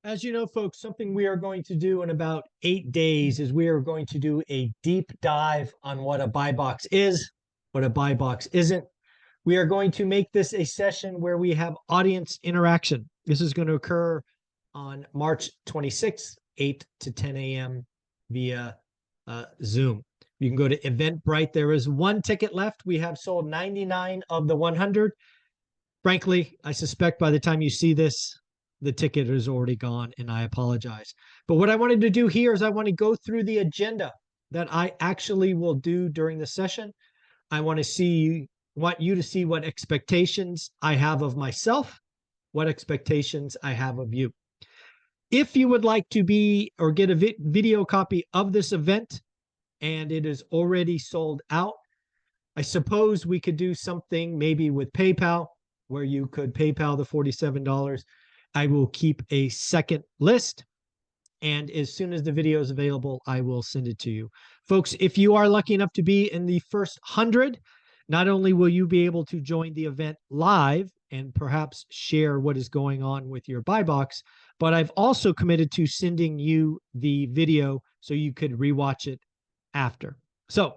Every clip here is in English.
As you know, folks, something we are going to do in about 8 days is we are going to do a deep dive on what a buy box is, what a buy box isn't. We are going to make this a session where we have audience interaction. This is going to occur on March 26th, 8 to 10 a.m. via Zoom. You can go to Eventbrite. There is one ticket left. We have sold 99 of the 100. Frankly, I suspect by the time you see this, the ticket is already gone, and I apologize. But what I wanted to do here is I want to go through the agenda that I actually will do during the session. I want you to see what expectations I have of myself, what expectations I have of you. If you would like to be or get a video copy of this event and it is already sold out, I suppose we could do something maybe with PayPal where you could PayPal the $47. I will keep a second list, and as soon as the video is available, I will send it to you. Folks, if you are lucky enough to be in the first 100, not only will you be able to join the event live and perhaps share what is going on with your buy box, but I've also committed to sending you the video so you could rewatch it after. So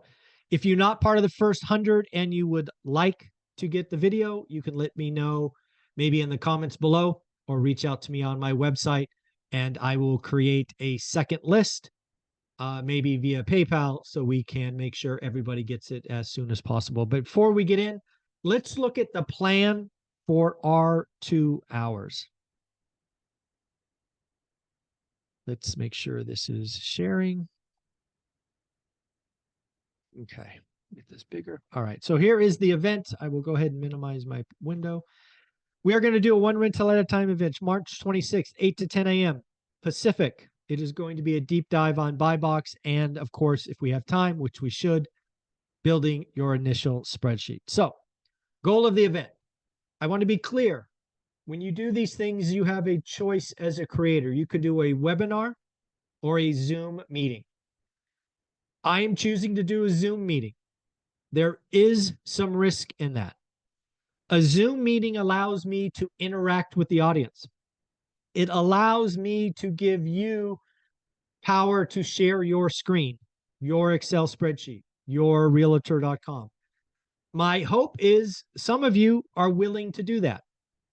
if you're not part of the first 100 and you would like to get the video, you can let me know maybe in the comments below or reach out to me on my website, and I will create a second list, maybe via PayPal, so we can make sure everybody gets it as soon as possible. But before we get in, let's look at the plan for our 2 hours. Let's make sure this is sharing. Okay, get this bigger. All right, so here is the event. I will go ahead and minimize my window. We are going to do a one rental at a time event, March 26th, 8 to 10 a.m. Pacific. It is going to be a deep dive on buy box and, of course, if we have time, which we should, building your initial spreadsheet. So, goal of the event. I want to be clear. When you do these things, you have a choice as a creator. You could do a webinar or a Zoom meeting. I am choosing to do a Zoom meeting. There is some risk in that. A Zoom meeting allows me to interact with the audience. It allows me to give you power to share your screen, your Excel spreadsheet, your realtor.com. My hope is some of you are willing to do that.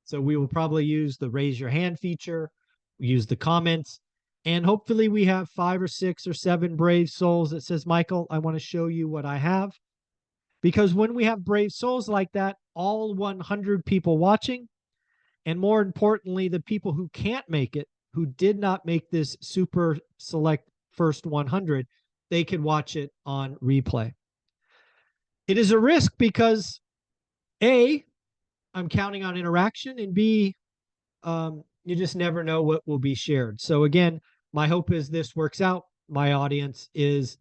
So we will probably use the raise your hand feature, use the comments, and hopefully we have 5 or 6 or 7 brave souls that says, Michael, I want to show you what I have. Because when we have brave souls like that, all 100 people watching, and more importantly, the people who can't make it, who did not make this super select first 100, they can watch it on replay. It is a risk because A, I'm counting on interaction, and B, you just never know what will be shared. So again, my hope is this works out. My audience is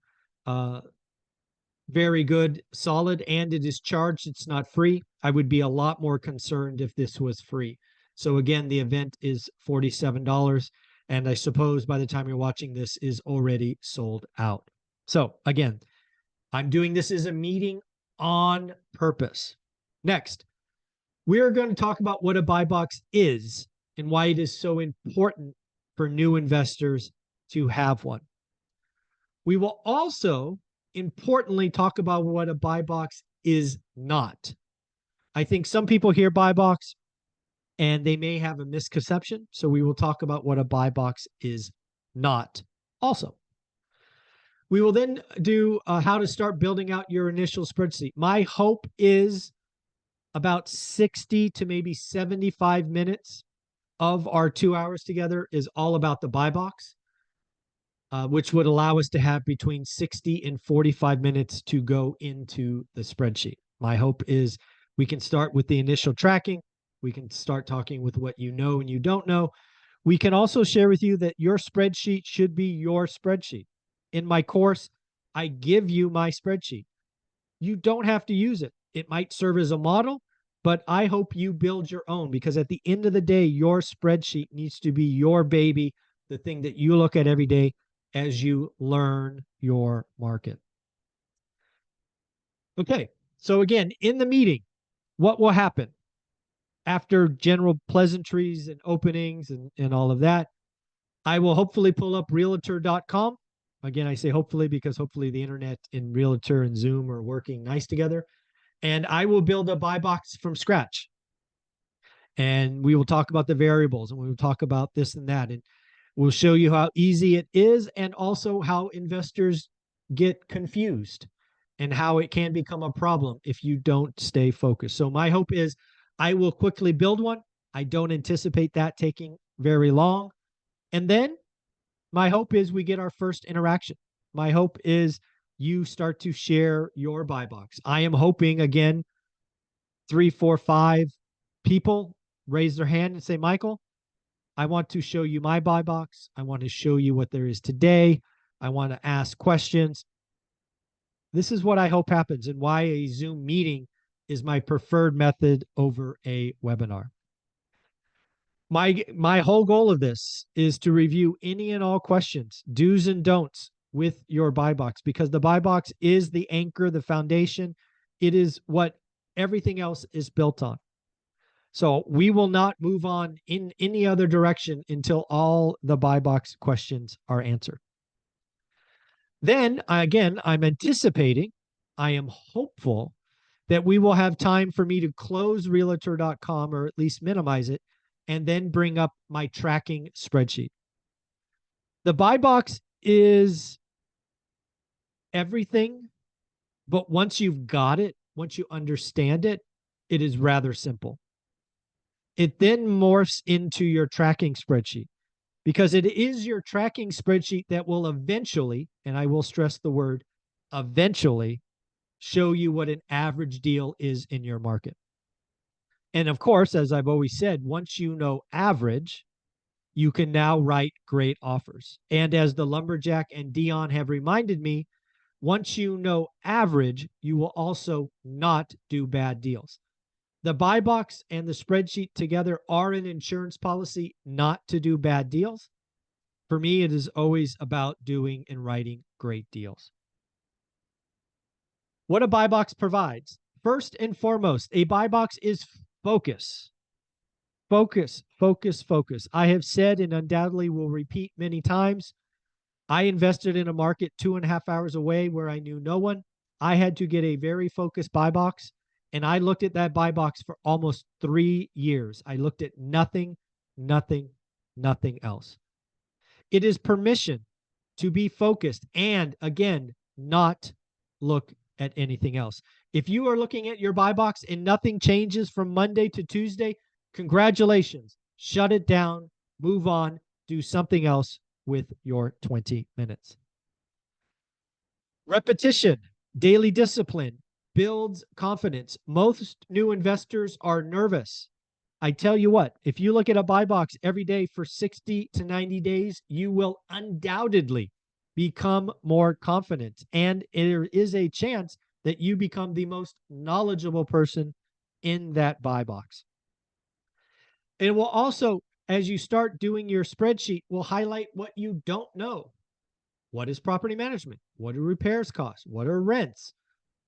very good, solid, and it is charged. It's not free. I would be a lot more concerned if this was free. So again, the event is $47, and I suppose by the time you're watching this is already sold out. So again, I'm doing this as a meeting on purpose. Next, we're going to talk about what a buy box is and why it is so important for new investors to have one. We will also importantly talk about what a buy box is not. I think some people hear buy box and they may have a misconception. So we will talk about what a buy box is not also. We will then do how to start building out your initial spreadsheet. My hope is about 60 to maybe 75 minutes of our 2 hours together is all about the buy box. Which would allow us to have between 60 and 45 minutes to go into the spreadsheet. My hope is we can start with the initial tracking. We can start talking with what you know and you don't know. We can also share with you that your spreadsheet should be your spreadsheet. In my course, I give you my spreadsheet. You don't have to use it. It might serve as a model, but I hope you build your own, because at the end of the day, your spreadsheet needs to be your baby, the thing that you look at every day as you learn your market. Okay, so again, in the meeting, what will happen after general pleasantries and openings and all of that? I will hopefully pull up realtor.com. Again, I say hopefully because hopefully the internet and Realtor and Zoom are working nice together. And I will build a buy box from scratch. And we will talk about the variables and we will talk about this and that. And we'll show you how easy it is and also how investors get confused and how it can become a problem if you don't stay focused. So my hope is I will quickly build one. I don't anticipate that taking very long. And then my hope is we get our first interaction. My hope is you start to share your buy box. I am hoping, again, 3, 4, 5 people raise their hand and say, Michael, I want to show you my buy box. I want to show you what there is today. I want to ask questions. This is what I hope happens and why a Zoom meeting is my preferred method over a webinar. My whole goal of this is to review any and all questions, do's and don'ts with your buy box, because the buy box is the anchor, the foundation. It is what everything else is built on. So we will not move on in any other direction until all the buy box questions are answered. Then again, I'm anticipating, I am hopeful that we will have time for me to close realtor.com or at least minimize it and then bring up my tracking spreadsheet. The buy box is everything, but once you've got it, once you understand it, it is rather simple. It then morphs into your tracking spreadsheet because it is your tracking spreadsheet that will eventually, and I will stress the word eventually, show you what an average deal is in your market. And of course, as I've always said, once you know average, you can now write great offers. And as the Lumberjack and Dion have reminded me, once you know average, you will also not do bad deals. The buy box and the spreadsheet together are an insurance policy not to do bad deals. For me, it is always about doing and writing great deals. What a buy box provides. First and foremost, a buy box is focus. Focus, focus, focus. I have said and undoubtedly will repeat many times, I invested in a market 2.5 hours away where I knew no one. I had to get a very focused buy box, and I looked at that buy box for almost 3 years. I looked at nothing, nothing, nothing else. It is permission to be focused and, again, not look at anything else. If you are looking at your buy box and nothing changes from Monday to Tuesday, congratulations. Shut it down, move on, do something else with your 20 minutes. Repetition, daily discipline builds confidence. Most new investors are nervous. I tell you what, if you look at a buy box every day for 60 to 90 days, you will undoubtedly become more confident. And there is a chance that you become the most knowledgeable person in that buy box. It will also, as you start doing your spreadsheet, will highlight what you don't know. What is property management? What do repairs cost? What are rents?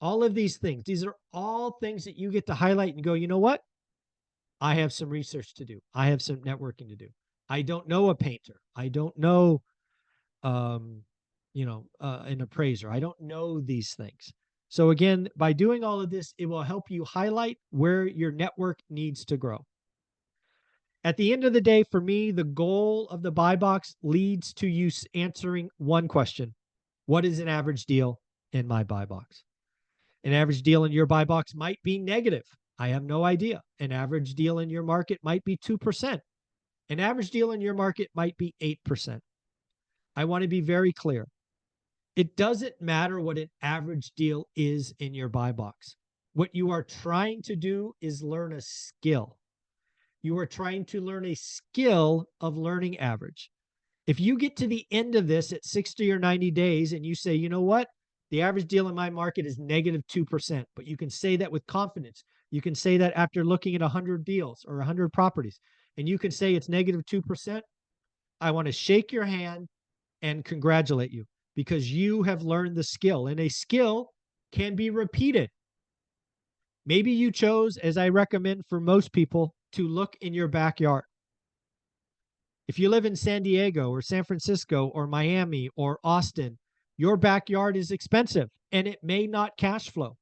All of these things. These are all things that you get to highlight and go, you know what? I have some research to do. I have some networking to do. I don't know a painter. I don't know, an appraiser. I don't know these things. So again, by doing all of this, it will help you highlight where your network needs to grow. At the end of the day, for me, the goal of the buy box leads to you answering one question. What is an average deal in my buy box? An average deal in your buy box might be negative. I have no idea. An average deal in your market might be 2%. An average deal in your market might be 8%. I want to be very clear. It doesn't matter what an average deal is in your buy box. What you are trying to do is learn a skill. You are trying to learn a skill of learning average. If you get to the end of this at 60 or 90 days and you say, you know what? The average deal in my market is negative 2%, but you can say that with confidence. You can say that after looking at 100 deals or 100 properties, and you can say it's negative 2%. I want to shake your hand and congratulate you because you have learned the skill, and a skill can be repeated. Maybe you chose, as I recommend for most people, to look in your backyard. If you live in San Diego or San Francisco or Miami or Austin, your backyard is expensive and it may not cash flow.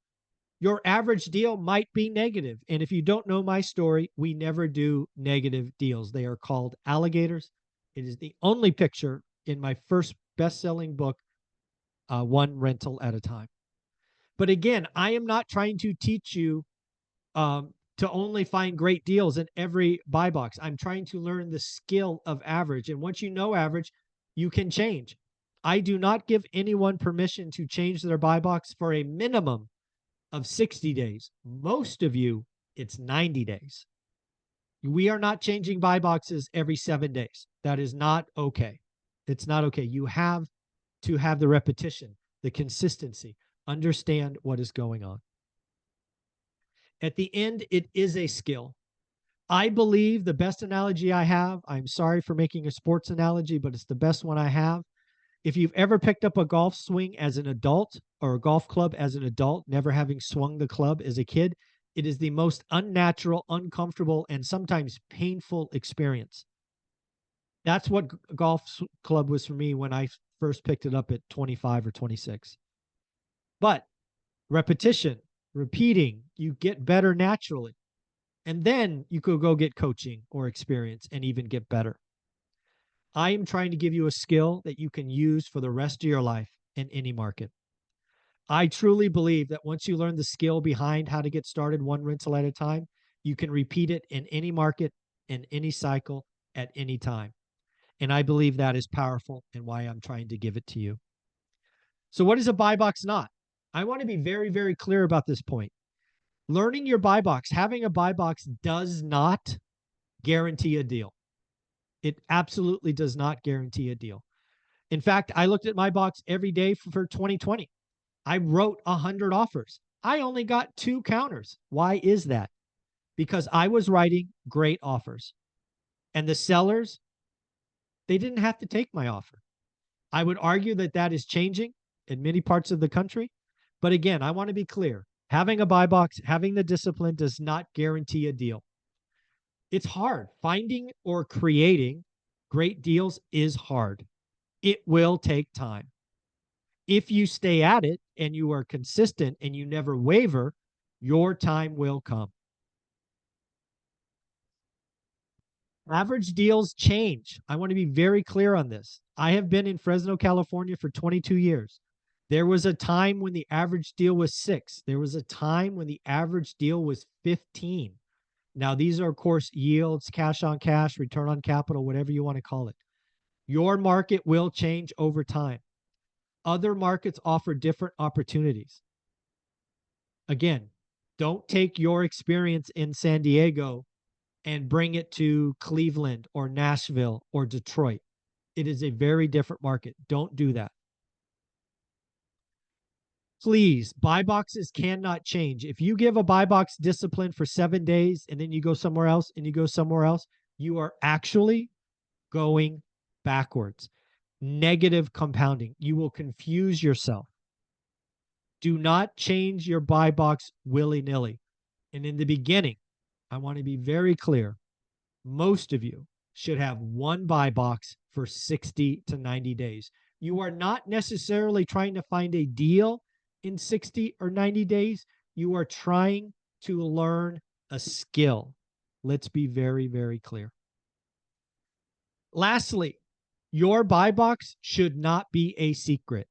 Your average deal might be negative. And if you don't know my story, we never do negative deals. They are called alligators. It is the only picture in my first best-selling book, One Rental at a Time. But again, I am not trying to teach you to only find great deals in every buy box. I'm trying to learn the skill of average. And once you know average, you can change. I do not give anyone permission to change their buy box for a minimum of 60 days. Most of you, it's 90 days. We are not changing buy boxes every 7 days. That is not okay. It's not okay. You have to have the repetition, the consistency, understand what is going on. At the end, it is a skill. I believe the best analogy I have, I'm sorry for making a sports analogy, but it's the best one I have. If you've ever picked up a golf swing as an adult or a golf club as an adult, never having swung the club as a kid, it is the most unnatural, uncomfortable, and sometimes painful experience. That's what golf club was for me when I first picked it up at 25 or 26. But repetition, repeating, you get better naturally. And then you could go get coaching or experience and even get better. I am trying to give you a skill that you can use for the rest of your life in any market. I truly believe that once you learn the skill behind how to get started one rental at a time, you can repeat it in any market, in any cycle, at any time. And I believe that is powerful and why I'm trying to give it to you. So what is a buy box not? I want to be very, very clear about this point. Learning your buy box, having a buy box does not guarantee a deal. It absolutely does not guarantee a deal. In fact, I looked at my box every day for 2020. I wrote 100 offers. I only got 2 counters. Why is that? Because I was writing great offers. And the sellers, they didn't have to take my offer. I would argue that that is changing in many parts of the country. But again, I want to be clear. Having a buy box, having the discipline does not guarantee a deal. It's hard. Finding or creating great deals is hard. It will take time. If you stay at it and you are consistent and you never waver, your time will come. Average deals change. I want to be very clear on this. I have been in Fresno, California for 22 years. There was a time when the average deal was 6. There was a time when the average deal was 15. Now, these are, of course, yields, cash on cash, return on capital, whatever you want to call it. Your market will change over time. Other markets offer different opportunities. Again, don't take your experience in San Diego and bring it to Cleveland or Nashville or Detroit. It is a very different market. Don't do that. Please, buy boxes cannot change. If you give a buy box discipline for 7 days and then you go somewhere else and you go somewhere else, you are actually going backwards. Negative compounding. You will confuse yourself. Do not change your buy box willy-nilly. And in the beginning, I want to be very clear. Most of you should have one buy box for 60 to 90 days. You are not necessarily trying to find a deal in 60 or 90 days. You are trying to learn a skill. Let's be very, very clear. Lastly, your buy box should not be a secret.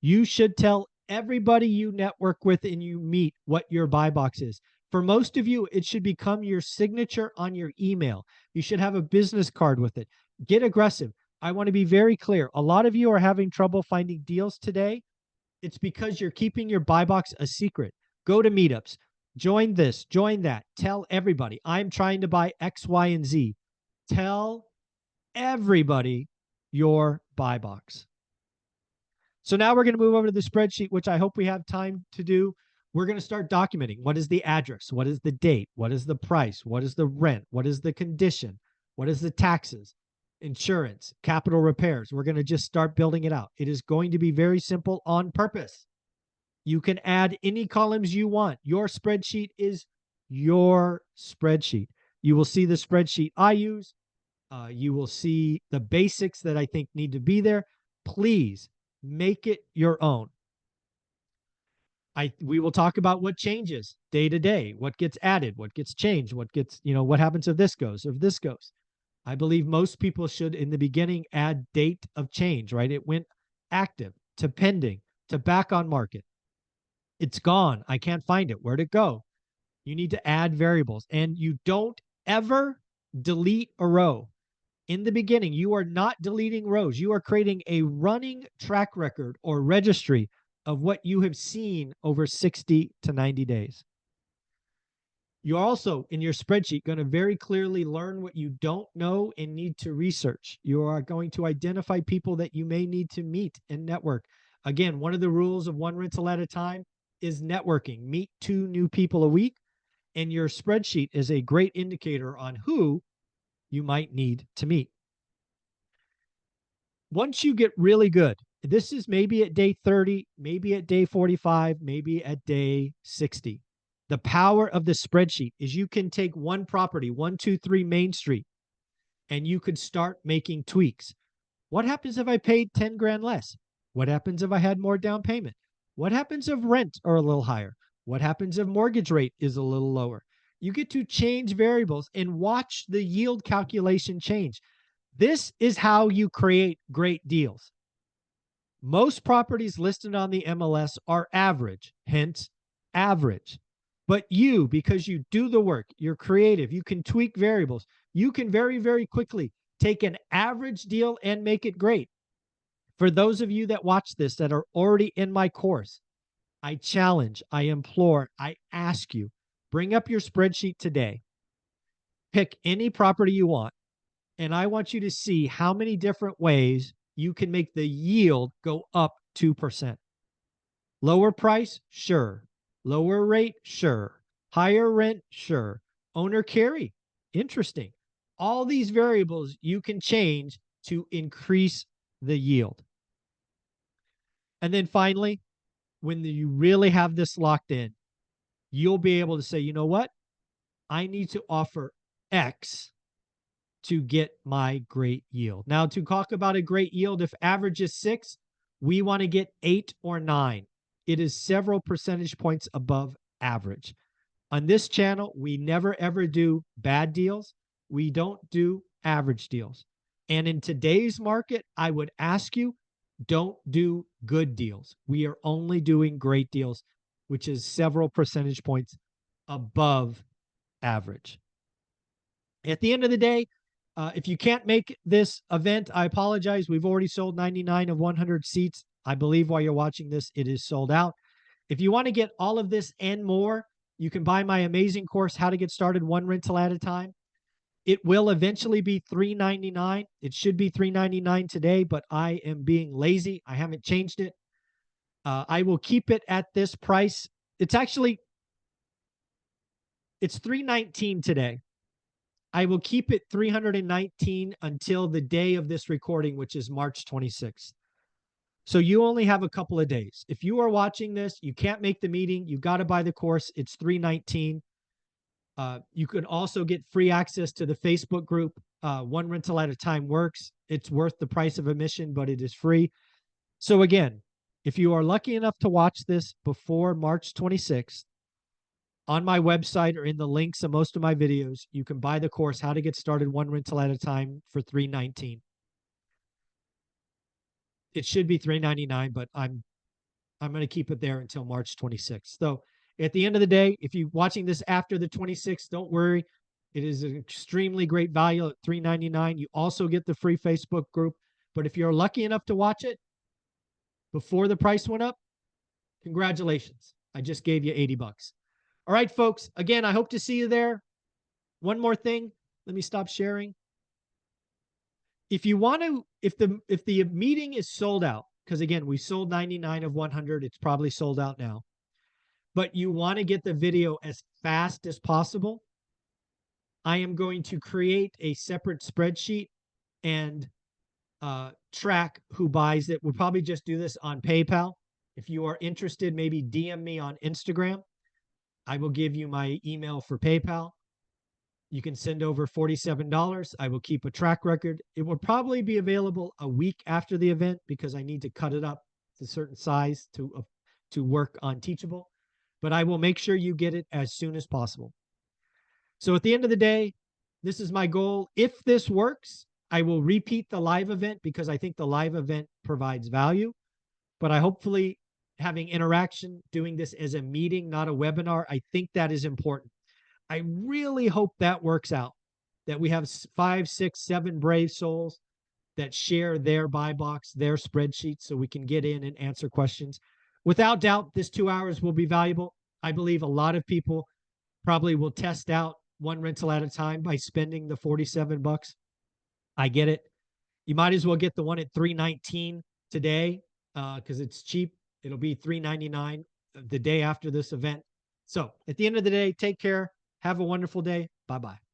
You should tell everybody you network with and you meet what your buy box is. For most of you, it should become your signature on your email. You should have a business card with it. Get aggressive. I want to be very clear. A lot of you are having trouble finding deals today. It's because you're keeping your buy box a secret. Go to meetups. Join this. Join that. Tell everybody. I'm trying to buy X, Y, and Z. Tell everybody your buy box. So now we're going to move over to the spreadsheet, which I hope we have time to do. We're going to start documenting. What is the address? What is the date? What is the price? What is the rent? What is the condition? What is the taxes? Insurance, capital repairs. We're going to just start building it out. It is going to be very simple on purpose. You can add any columns you want. Your spreadsheet is your spreadsheet. You will see the spreadsheet I use. You will see the basics that I think need to be there. Please make it your own. We will talk about what changes day to day, what gets added, what gets changed, what happens if this goes, if this goes. I believe most people should, in the beginning, add date of change, right? It went active to pending to back on market. It's gone. I can't find it. Where'd it go? You need to add variables, and you don't ever delete a row. In the beginning, you are not deleting rows. You are creating a running track record or registry of what you have seen over 60 to 90 days. You're also, in your spreadsheet, going to very clearly learn what you don't know and need to research. You are going to identify people that you may need to meet and network. Again, one of the rules of one rental at a time is networking. Meet 2 new people a week, and your spreadsheet is a great indicator on who you might need to meet. Once you get really good, this is maybe at day 30, maybe at day 45, maybe at day 60. The power of the spreadsheet is you can take one property, 123 Main Street, and you could start making tweaks. What happens if I paid 10 grand less? What happens if I had more down payment? What happens if rent are a little higher? What happens if mortgage rate is a little lower? You get to change variables and watch the yield calculation change. This is how you create great deals. Most properties listed on the MLS are average, hence average. But you, because you do the work, you're creative, you can tweak variables, you can very, very quickly take an average deal and make it great. For those of you that watch this that are already in my course, I challenge, I implore, I ask you, bring up your spreadsheet today. Pick any property you want, and I want you to see how many different ways you can make the yield go up 2%. Lower price? Sure. Lower rate? Sure. Higher rent? Sure. Owner carry? Interesting. All these variables you can change to increase the yield. And then finally, when you really have this locked in, you'll be able to say, you know what? I need to offer X to get my great yield. Now, to talk about a great yield, if average is 6, we want to get 8 or 9. It is several percentage points above average. On this channel, we never ever do bad deals. We don't do average deals. And in today's market, I would ask you, don't do good deals. We are only doing great deals, which is several percentage points above average. At the end of the day, if you can't make this event, I apologize. We've already sold 99 of 100 seats. I believe while you're watching this, it is sold out. If you want to get all of this and more, you can buy my amazing course, How to Get Started One Rental at a Time. It will eventually be $399. It should be $399 today, but I am being lazy. I haven't changed it. I will keep it at this price. It's $319 today. I will keep it $319 until the day of this recording, which is March 26th. So you only have a couple of days. If you are watching this, you can't make the meeting, you got to buy the course. It's $319. You could also get free access to the Facebook group. One Rental at a Time works. It's worth the price of admission, but it is free. So again, if you are lucky enough to watch this before March 26th, on my website or in the links of most of my videos, you can buy the course, How to Get Started One Rental at a Time, for $319. It should be $399, but I'm going to keep it there until March 26th. So at the end of the day, if you're watching this after the 26th, don't worry. It is an extremely great value at $399. You also get the free Facebook group. But if you're lucky enough to watch it before the price went up, congratulations. I just gave you $80. All right, folks. Again, I hope to see you there. One more thing. Let me stop sharing. If you want to, if the meeting is sold out, because again, we sold 99 of 100, it's probably sold out now, but you want to get the video as fast as possible, I am going to create a separate spreadsheet and track who buys it. We'll probably just do this on PayPal. If you are interested, maybe DM me on Instagram. I will give you my email for PayPal. You can send over $47. I will keep a track record. It will probably be available a week after the event because I need to cut it up to a certain size to work on Teachable. But I will make sure you get it as soon as possible. So at the end of the day, this is my goal. If this works, I will repeat the live event because I think the live event provides value. But I hopefully having interaction, doing this as a meeting, not a webinar, I think that is important. I really hope that works out, that we have 5, 6, 7 brave souls that share their buy box, their spreadsheet, so we can get in and answer questions. Without doubt, this 2 hours will be valuable. I believe a lot of people probably will test out one rental at a time by spending the $47. I get it. You might as well get the one at $319 today because it's cheap. It'll be $399 the day after this event. So at the end of the day, take care. Have a wonderful day. Bye-bye.